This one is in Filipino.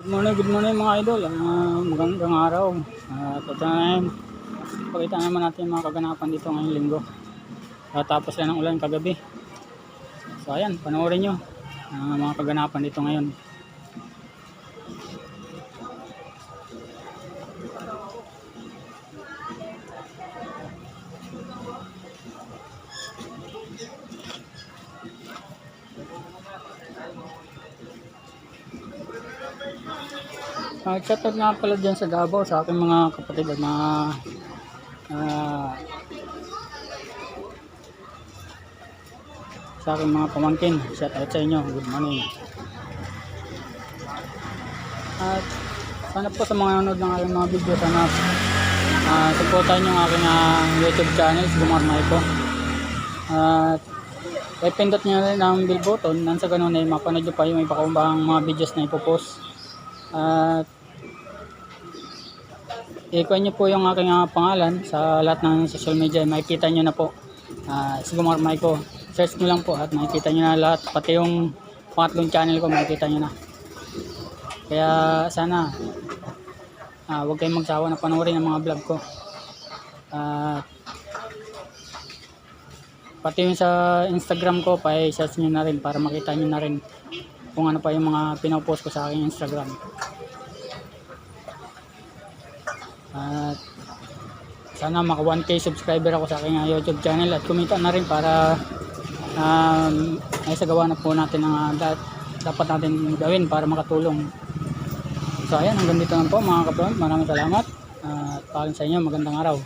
Good morning mga idol. Magandang araw. Ito na pakita naman natin mga kaganapan dito ngayong linggo. Tapos lang ng ulan kagabi. So ayan, panoorin nyo mga kaganapan dito ngayon. Shoutout nga pala dyan sa Davao sa aking mga kapatid at mga sa aking mga pamangkin. Shoutout sa inyo. Good morning. At sana po sa mga nanonood ng aking mga video, sana supportan yung aking YouTube channel, si Gumar Maiko. At pindot nyo rin ang bell button, nang sa ganun ay mapanood nyo pa yung iba kong mga videos na ipopost. At i-click nyo po yung aking pangalan sa lahat ng social media, makikita nyo na po. Si Gumar Maiko, search nyo lang po at makikita nyo na lahat, pati yung pangatlong channel ko makikita nyo na. Kaya sana huwag kayong magsawa na panoorin ang mga vlog ko. Pati yung sa Instagram ko, pa-search nyo na rin para makita nyo na rin kung ano pa yung mga pinopost ko sa aking Instagram. At sana maka 1K subscriber ako sa aking YouTube channel at kumita na rin para ay sagawa na po natin ang dapat natin gawin para makatulong. So ayan, hanggang dito lang po mga kapatid. Maraming salamat at paalam sa inyo. Magandang araw.